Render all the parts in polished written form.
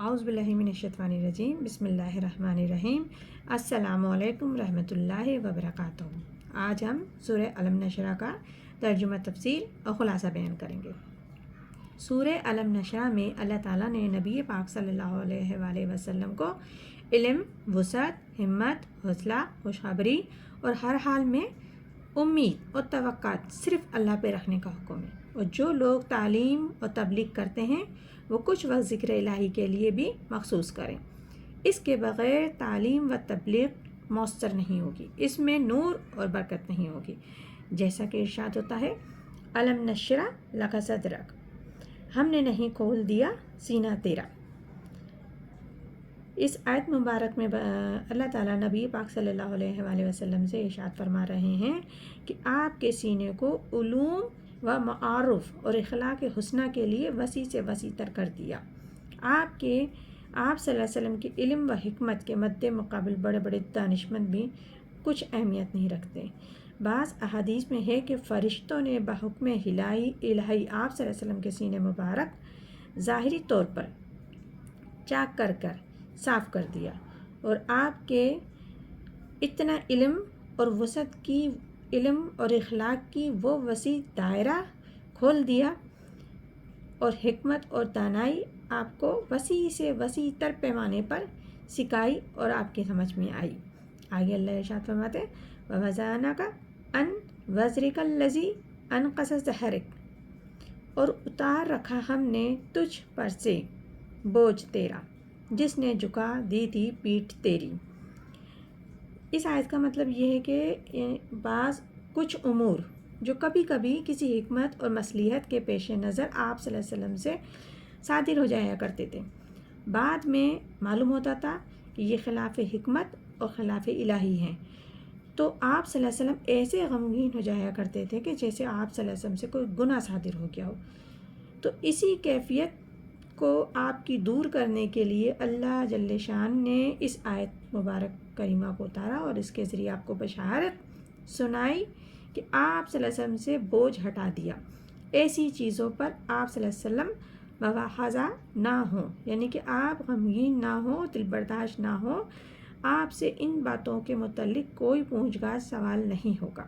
اعوذ باللہ من الشیطان الرجیم بسم اللہ الرحمن الرحیم السلام علیکم رحمۃ اللہ وبرکاتہ۔ آج ہم سورہ علم نشرہ کا ترجمہ تفسیر اور خلاصہ بیان کریں گے۔ سورہ علم نشرہ میں اللہ تعالیٰ نے نبی پاک صلی اللہ علیہ وآلہ وسلم کو علم، وسعت، ہمت، حوصلہ، خوشخبری اور ہر حال میں امید اور توقعات صرف اللہ پہ رکھنے کا حکم ہے، اور جو لوگ تعلیم اور تبلیغ کرتے ہیں وہ کچھ وقت ذکر الہی کے لیے بھی مخصوص کریں۔ اس کے بغیر تعلیم و تبلیغ مؤثر نہیں ہوگی، اس میں نور اور برکت نہیں ہوگی، جیسا کہ ارشاد ہوتا ہے علم نشرح لک صدرک، ہم نے نہیں کھول دیا سینہ تیرا۔ اس آیت مبارک میں اللہ تعالیٰ نبی پاک صلی اللہ علیہ وآلہ وسلم سے ارشاد فرما رہے ہیں کہ آپ کے سینے کو علوم و معارف اور اخلاق حسنہ کے لیے وسیع سے وسیع تر کر دیا۔ آپ صلی اللہ علیہ وسلم کے علم و حکمت کے مد مقابل بڑے بڑے دانشمند بھی کچھ اہمیت نہیں رکھتے۔ بعض احادیث میں ہے کہ فرشتوں نے بحکم الہی آپ صلی اللہ علیہ وسلم کے سینے مبارک ظاہری طور پر چاک کر صاف کر دیا، اور آپ کے اتنا علم اور وسعت کی علم اور اخلاق کی وہ وسیع دائرہ کھول دیا، اور حکمت اور دانائی آپ کو وسیع سے وسیع تر پیمانے پر سکھائی اور آپ کی سمجھ میں آئی۔ آگے اللہ ارشاد فرماتے ہیں وَوَضَعْنَاكَ عَنْ وَزْرِكَ الَّذِي أَنْقَضَ ظَهْرَكَ، اور اتار رکھا ہم نے تجھ پر سے بوجھ تیرا جس نے جھکا دی تھی پیٹھ تیری۔ اس آیت کا مطلب یہ ہے کہ بعض کچھ امور جو کبھی کبھی کسی حکمت اور مصلحت کے پیش نظر آپ صلی اللہ علیہ وسلم سے صادر ہو جایا کرتے تھے، بعد میں معلوم ہوتا تھا کہ یہ خلاف حکمت اور خلاف الہی ہیں، تو آپ صلی اللہ علیہ وسلم ایسے غمگین ہو جایا کرتے تھے کہ جیسے آپ صلی اللہ علیہ وسلم سے کوئی گناہ صادر ہو گیا ہو۔ تو اسی کیفیت کو آپ کی دور کرنے کے لیے اللہ جل شان نے اس آیت مبارک کریمہ کو اتارا، اور اس کے ذریعے آپ کو بشارت سنائی کہ آپ صلی اللہ علیہ وسلم سے بوجھ ہٹا دیا، ایسی چیزوں پر آپ صلی اللہ علیہ وسلم مواخذہ نہ ہوں، یعنی کہ آپ غمگین نہ ہوں، دل برداشت نہ ہوں، آپ سے ان باتوں کے متعلق کوئی پوچھ گچھ سوال نہیں ہوگا۔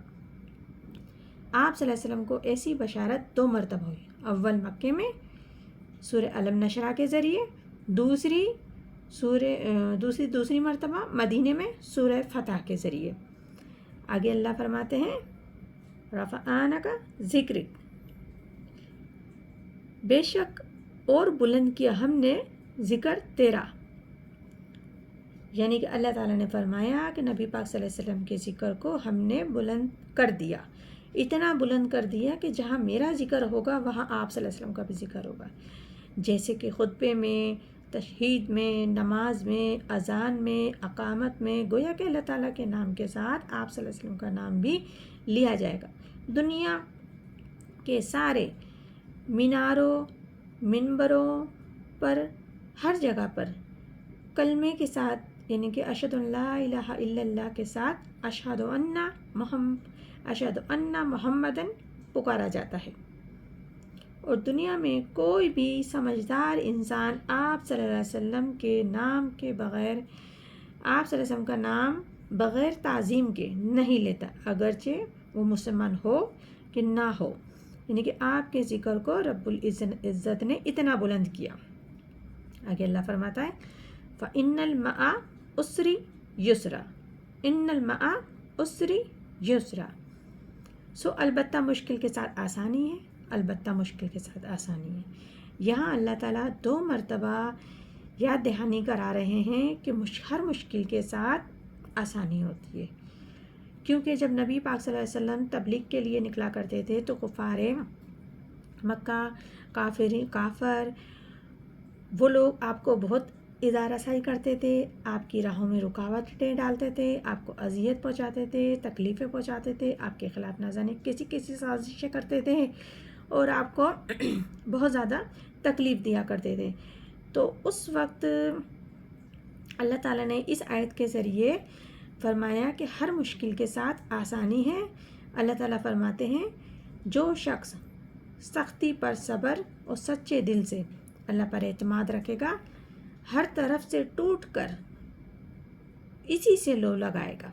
آپ صلی اللہ علیہ وسلم کو ایسی بشارت 2 مرتبہ ہوئی، اول مکے میں سورہ علم نشرہ کے ذریعے، دوسری مرتبہ مدینے میں سورہ فتح کے ذریعے۔ آگے اللہ فرماتے ہیں رفعناک ذکرک، بے شک اور بلند کیا ہم نے ذکر تیرا، یعنی کہ اللہ تعالیٰ نے فرمایا کہ نبی پاک صلی اللہ علیہ وسلم کے ذکر کو ہم نے بلند کر دیا، اتنا بلند کر دیا کہ جہاں میرا ذکر ہوگا وہاں آپ صلی اللہ علیہ وسلم کا بھی ذکر ہوگا، جیسے کہ خطبے میں، تشہید میں، نماز میں، اذان میں، اقامت میں، گویا کہ اللہ تعالیٰ کے نام کے ساتھ آپ صلی اللہ علیہ وسلم کا نام بھی لیا جائے گا۔ دنیا کے سارے میناروں، منبروں پر، ہر جگہ پر کلمے کے ساتھ، یعنی کہ اشہد ان لا الہ الا اللہ کے ساتھ اشہد ان محمدن پکارا جاتا ہے، اور دنیا میں کوئی بھی سمجھدار انسان آپ صلی اللہ علیہ وسلم کے نام کے بغیر، آپ صلی اللہ علیہ وسلم کا نام بغیر تعظیم کے نہیں لیتا، اگرچہ وہ مسلمان ہو کہ نہ ہو، یعنی کہ آپ کے ذکر کو رب العزت نے اتنا بلند کیا۔ آگے اللہ فرماتا ہے فَإِنَّ الْمَعَ عُسْرِ يُسْرًا، إِنَّ الْمَعَ عُسْرِ يُسْرًا، سو البتہ مشکل کے ساتھ آسانی ہے، البتہ مشکل کے ساتھ آسانی ہے۔ یہاں اللہ تعالیٰ 2 مرتبہ یاد دہانی کرا رہے ہیں کہ ہر مشکل کے ساتھ آسانی ہوتی ہے، کیونکہ جب نبی پاک صلی اللہ علیہ وسلم تبلیغ کے لیے نکلا کرتے تھے تو کفار مکہ، کافر وہ لوگ آپ کو بہت ایذا رسائی کرتے تھے، آپ کی راہوں میں رکاوٹیں ڈالتے تھے، آپ کو اذیت پہنچاتے تھے، تکلیفیں پہنچاتے تھے، آپ کے خلاف نہ جانے کسی سازشیں کرتے تھے، اور آپ کو بہت زیادہ تکلیف دیا کرتے تھے۔ تو اس وقت اللہ تعالیٰ نے اس آیت کے ذریعے فرمایا کہ ہر مشکل کے ساتھ آسانی ہے۔ اللہ تعالیٰ فرماتے ہیں جو شخص سختی پر صبر اور سچے دل سے اللہ پر اعتماد رکھے گا، ہر طرف سے ٹوٹ کر اسی سے لو لگائے گا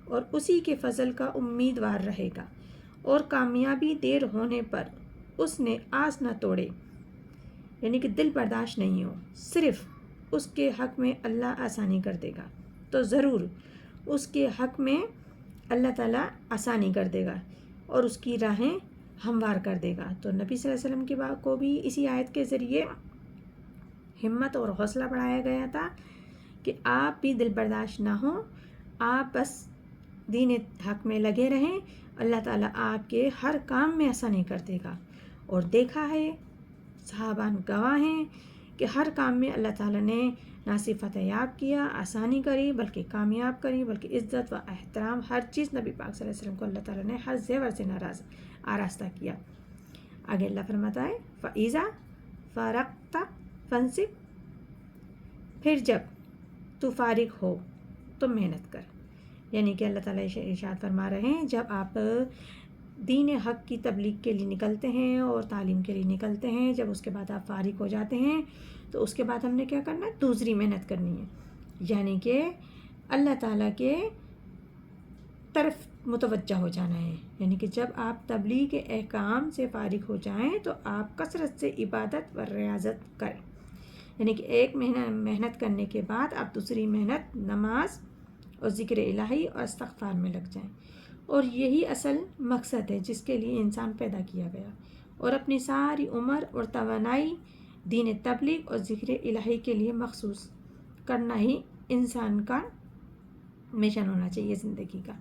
اور اسی کے فضل کا امیدوار رہے گا، اور کامیابی دیر ہونے پر اس نے آس نہ توڑے، یعنی کہ دل برداشت نہیں ہو، صرف اس کے حق میں اللہ آسانی کر دے گا، تو ضرور اس کے حق میں اللہ تعالیٰ آسانی کر دے گا اور اس کی راہیں ہموار کر دے گا۔ تو نبی صلی اللہ علیہ وسلم کی بات کو بھی اسی آیت کے ذریعے ہمت اور حوصلہ بڑھایا گیا تھا کہ آپ بھی دل برداشت نہ ہوں، آپ بس دین حق میں لگے رہیں، اللہ تعالیٰ آپ کے ہر کام میں آسانی کر دے گا۔ اور دیکھا ہے، صحابان گواہ ہیں کہ ہر کام میں اللہ تعالیٰ نے نہ صرف فتح یاب کیا، آسانی کری، بلکہ کامیاب کری، بلکہ عزت و احترام ہر چیز نبی پاک صلی اللہ علیہ وسلم کو اللہ تعالیٰ نے ہر زیور سے آراستہ کیا۔ آگے اللہ فرماتا ہے فَإِذَا فَرَغْتَ فَانصِبْ، پھر جب تو فارغ ہو تو محنت کر، یعنی کہ اللہ تعالیٰ ارشاد فرما رہے ہیں جب آپ دین حق کی تبلیغ کے لیے نکلتے ہیں اور تعلیم کے لیے نکلتے ہیں، جب اس کے بعد آپ فارغ ہو جاتے ہیں تو اس کے بعد ہم نے کیا کرنا ہے؟ دوسری محنت کرنی ہے، یعنی کہ اللہ تعالیٰ کے طرف متوجہ ہو جانا ہے۔ یعنی کہ جب آپ تبلیغ کے احکام سے فارغ ہو جائیں تو آپ کثرت سے عبادت و ریاضت کریں، یعنی کہ ایک محنت کرنے کے بعد آپ دوسری محنت نماز اور ذکر الہی اور استغفار میں لگ جائیں، اور یہی اصل مقصد ہے جس کے لیے انسان پیدا کیا گیا، اور اپنی ساری عمر اور توانائی دین تبلیغ اور ذکر الہی کے لیے مخصوص کرنا ہی انسان کا مشن ہونا چاہیے زندگی کا۔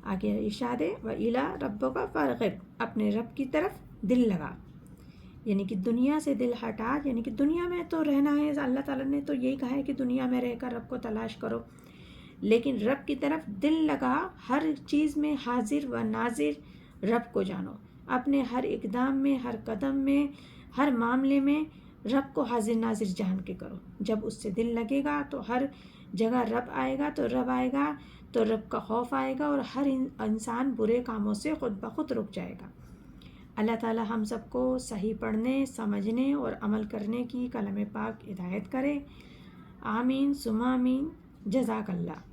آگے ارشاد ہے وَإِلَىٰ رَبِّكَ فَارْغِب، اپنے رب کی طرف دل لگا، یعنی کہ دنیا سے دل ہٹا، یعنی کہ دنیا میں تو رہنا ہے، اللہ تعالیٰ نے تو یہی کہا ہے کہ دنیا میں رہ کر رب کو تلاش کرو، لیکن رب کی طرف دل لگا، ہر چیز میں حاضر و ناظر رب کو جانو، اپنے ہر اقدام میں، ہر قدم میں، ہر معاملے میں رب کو حاضر ناظر جان کے کرو۔ جب اس سے دل لگے گا تو ہر جگہ رب آئے گا، تو رب آئے گا تو رب کا خوف آئے گا، اور ہر انسان برے کاموں سے خود بخود رک جائے گا۔ اللہ تعالیٰ ہم سب کو صحیح پڑھنے، سمجھنے اور عمل کرنے کی کلام پاک ہدایت کرے، آمین ثم آمین، جزاک اللہ۔